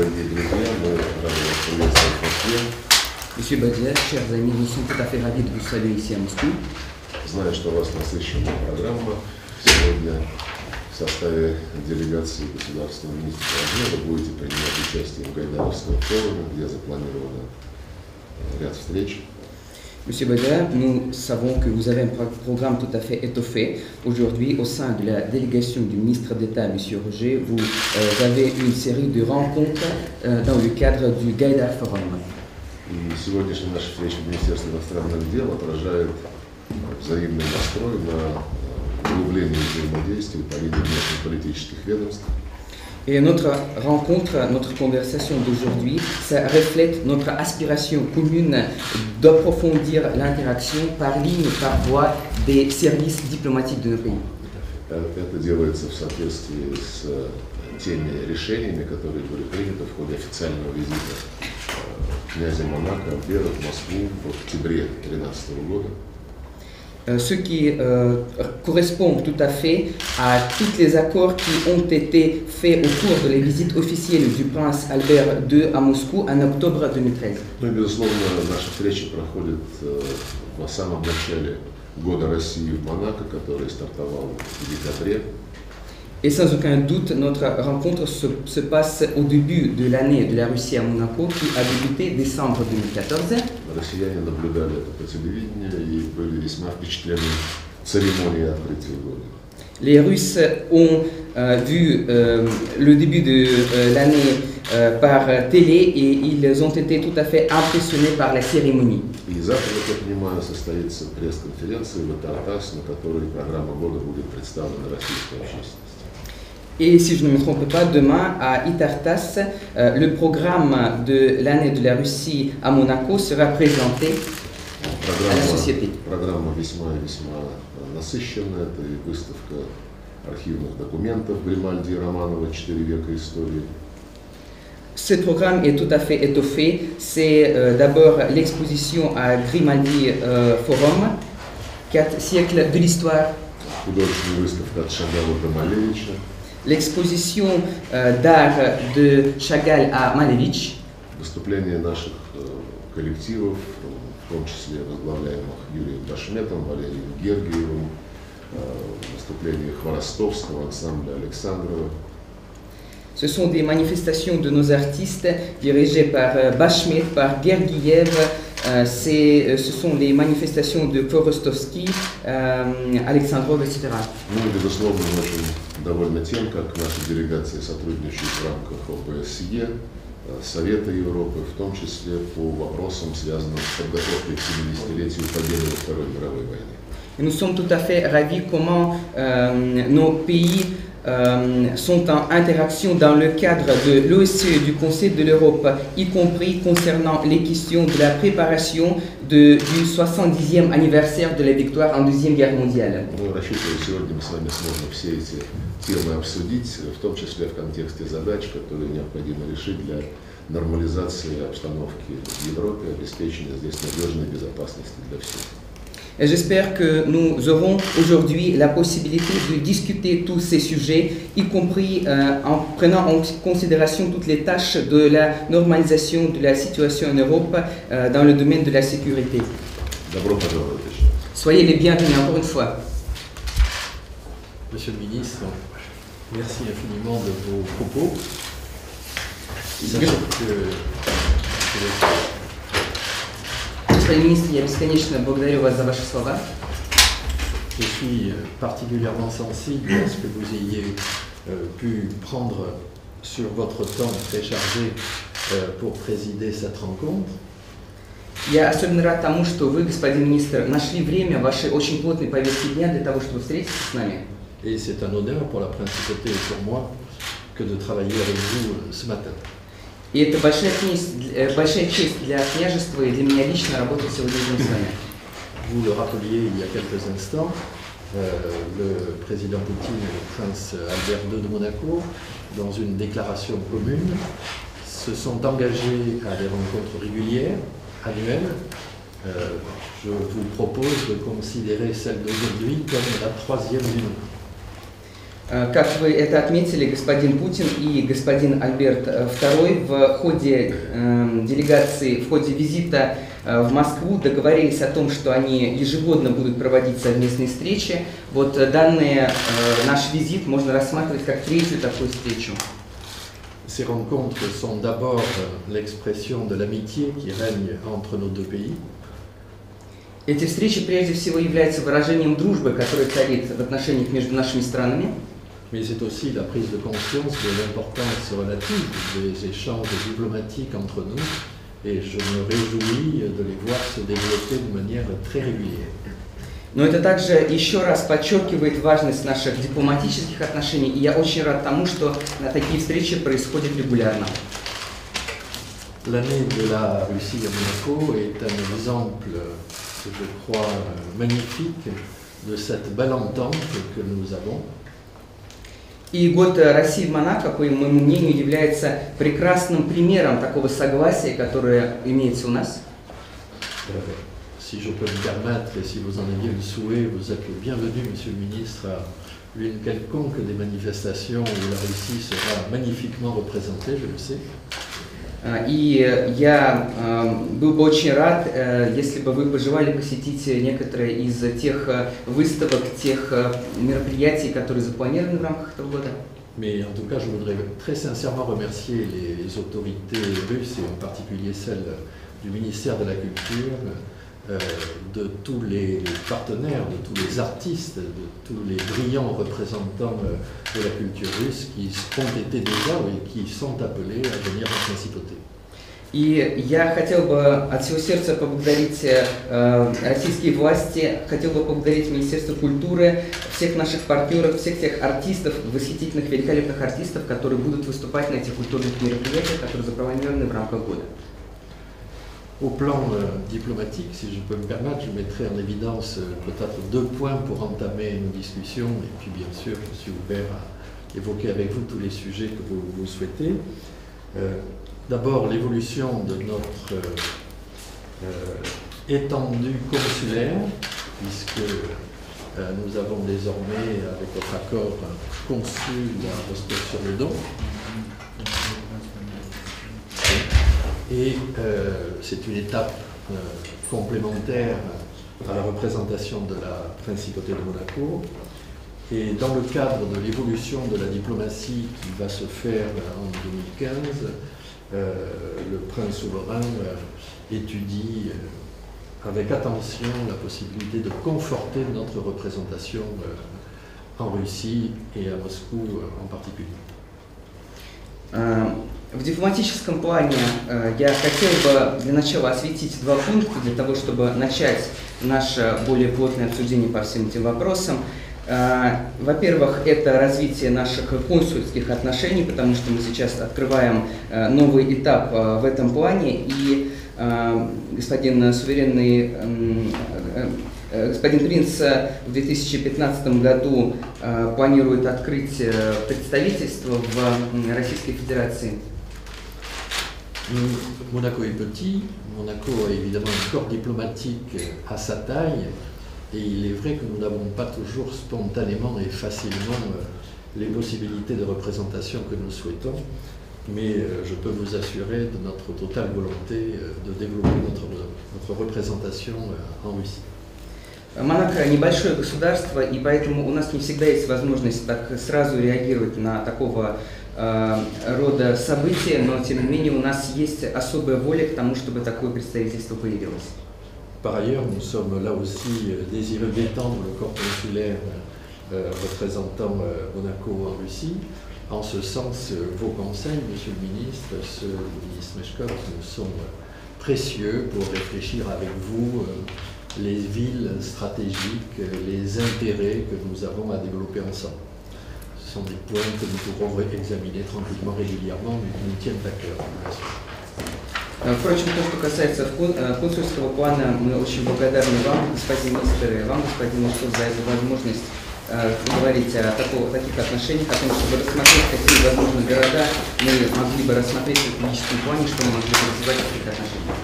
дорогие друзья, мы рады вас приветствовать в Москве. Monsieur Badier, chers amis, nous sommes tout à fait ravis de vous saluer ici à Moscou. Знаю, что у вас насыщенная программа. Сегодня в составе делегации государственного министра Владимира вы будете принимать участие в Гайдаровском форуме, где запланировано ряд встреч. Monsieur Badier, nous savons que vous avez un programme tout à fait étoffé. Aujourd'hui, au sein de la délégation du ministre d'État, Monsieur Roger, vous avez une série de rencontres dans le cadre du Gaïdar Forum. И сегодняшняя наша встреча в Министерстве иностранных дел отражает взаимный настрой на углубление взаимодействия по линии внешнеполитических ведомств. Et notre rencontre, notre conversation d'aujourd'hui, ça reflète notre aspiration commune d'approfondir l'interaction par ligne, par voie des services diplomatiques de nos pays. Это делается в соответствии с теми решениями, которые были приняты в ходе официального визита князя Монако в Москву в октябре 2013 года. Ce qui correspond tout à fait à tous les accords qui ont été faits au cours de la visite officielle du prince Albert II à Moscou en octobre 2013. Ну и, безусловно, наша встреча проходит в самом начале года России в Монако, который стартовал в декабре. Et sans aucun doute, notre rencontre se passe au début de l'année de la Russie à Monaco, qui a débuté décembre 2014. Россияне наблюдали это по телевидению и были весьма впечатлены церемонией открытия года. Les Russes ont vu le début de l'année par télé et ils ont été tout à fait impressionnés par la cérémonie. И завтра, как я понимаю, состоится пресс-конференция в Тартас, на которой программа года будет представлена российской общественности. Et si je ne me trompe pas, demain à Itartas, le programme de l'année de la Russie à Monaco sera présenté à la société. Программа весьма и весьма насыщенная. Это и выставка архивных документов Гримальди и Романова «4 века истории». Ce programme est tout à fait étoffé. C'est d'abord l'exposition à Grimaldi Forum, 4 siècles de l'histoire. Художественная выставка от Шагала до Малевича. L'exposition d'art de Chagall à Malevich. Выступления наших коллективов, в том числе возглавляемых Юрием Башметом, Валерием Гергиевым, выступления Хворостовского, ансамбля Александрова. Ce sont des manifestations de nos artistes dirigées par Bashmet, par Gergiev. Ce sont les manifestations de Kvorostovski, Alexandrov, etc. Ну и, безусловно, мы очень довольны тем, как наша делегация сотрудничает в рамках ОБСЕ, Совета Европы, в том числе по вопросам, связанным с подготовкой к 70-летию победы во Второй мировой войне. Et nous sommes tout à fait ravis comment nos pays sont en interaction dans le cadre de l'OSCE, du Conseil de l'Europe, y compris concernant les questions de la préparation du 70e anniversaire de la victoire en Deuxième Guerre mondiale. Мы рассчитываем, сегодня мы с вами сможем все эти темы обсудить, в том числе в контексте задач, которые необходимо решить для нормализации обстановки в Европе, обеспечения здесь надежной безопасности для всех. Et j'espère que nous aurons aujourd'hui la possibilité de discuter tous ces sujets, y compris en prenant en considération toutes les tâches de la normalisation de la situation en Europe dans le domaine de la sécurité. Soyez les bienvenus encore une fois. Monsieur le ministre, merci infiniment de vos propos. Господин министр, я бесконечно благодарю вас за ваши слова. Je suis particulièrement sensible à ce que vous ayez pu prendre sur votre temps très chargé pour présider cette rencontre. Я особенно рад тому, что вы, господин министр, нашли время в вашей очень плотной повестке дня для того, чтобы встретиться с нами. Et c'est un honneur pour la principauté et pour moi que de travailler avec vous ce matin. И это большая честь для княжества и для меня лично работать сегодня с вами. Vous le rappeliez il y a quelques instants, le président Poutine et le prince Albert II de Monaco, dans une déclaration commune, se sont engagés à des rencontres régulières, annuelles. Je vous propose de considérer celle d'aujourd'hui comme la troisième du nom. Как вы это отметили, господин Путин и господин Альберт II в ходе делегации, в ходе визита в Москву договорились о том, что они ежегодно будут проводить совместные встречи. Вот наш визит можно рассматривать как третью такую встречу. Ces rencontres sont d'abord l'expression de l'amitié qui règne entre nos deux pays. Эти встречи прежде всего являются выражением дружбы, которая царит в отношениях между нашими странами. Mais c'est aussi la prise de conscience de l'importance relative des échanges diplomatiques entre nous, et je me réjouis de les voir se développer de manière très régulière. Но это также еще раз подчеркивает важность наших дипломатических отношений, и я очень рад тому, что такие встречи происходят регулярно. L'année de la Russie à Monaco est un exemple, je crois, magnifique de cette belle entente que nous avons. И год России в Монако, по моему мнению, является прекрасным примером такого согласия, которое имеется у нас. Si je peux me permettre, et si vous en aviez le souhait, vous êtes le bienvenu, Monsieur le Ministre, à une quelconque des manifestations où la Russie sera magnifiquement représentée, je le sais. И я был бы очень рад, если бы вы пожелали посетить некоторые из тех выставок, тех мероприятий, которые запланированы в рамках этого года. Mais en tout cas, je voudrais très sincèrement remercier les autorités russes, et en particulier celles du ministère de la Culture, de tous les partenaires, de tous les artistes, de tous les brillants représentants de la culture russe qui ont été déjà et qui sont appelés à venir en principauté. И я хотел бы от всего сердца поблагодарить российские власти, хотел бы поблагодарить Министерство культуры, всех наших партнеров, всех тех артистов, восхитительных, великолепных артистов, которые будут выступать на этих культурных мероприятиях, которые запланированы в рамках года. Au plan diplomatique, si je peux me permettre, je mettrai en évidence peut-être 2 points pour entamer nos discussions, et puis bien sûr, je suis ouvert à évoquer avec vous tous les sujets que vous souhaitez. D'abord, l'évolution de notre étendue consulaire, puisque nous avons désormais, avec votre accord, un consul à Rostov-sur-le-Don. Et c'est une étape complémentaire à la représentation de la principauté de Monaco. Et dans le cadre de l'évolution de la diplomatie qui va se faire en 2015, le prince souverain étudie avec attention la possibilité de conforter notre représentation en Russie et à Moscou en particulier. В дипломатическом плане я хотел бы для начала осветить 2 пункта, для того, чтобы начать наше более плотное обсуждение по всем этим вопросам. Во-первых, это развитие наших консульских отношений, потому что мы сейчас открываем новый этап в этом плане, и господин принц в 2015 году планирует открыть представительство в Российской Федерации. Monaco est petit, Monaco a évidemment un corps diplomatique à sa taille, et il est vrai que nous n'avons pas toujours spontanément et facilement les possibilités de représentation que nous souhaitons, mais je peux vous assurer de notre totale volonté de développer notre représentation en Russie. Монако небольшое государство, и поэтому у нас не всегда есть возможность так сразу реагировать на такого рода события, но тем не менее у нас есть особая воля к тому, чтобы такое представительство появилось. Par ailleurs, nous sommes là aussi désireux d'étendre le corps consulaire représentant Monaco en Russie. En ce sens, vos conseils, Monsieur le Ministre, ceux du ministre Meshkov, nous sont précieux pour réfléchir avec vous les villes stratégiques, les intérêts que nous avons à développer ensemble. Ce sont des points que nous pourrons examiner tranquillement, régulièrement, mais qui nous tiennent à cœur. Впрочем, то, что касается консульского плана, мы очень благодарны вам, господин министр, и вам, господин Мешков, за эту возможность говорить о таких отношениях, о том, чтобы рассмотреть, какие возможны города мы могли бы рассмотреть в политическом плане, что мы могли бы развивать в таких отношениях.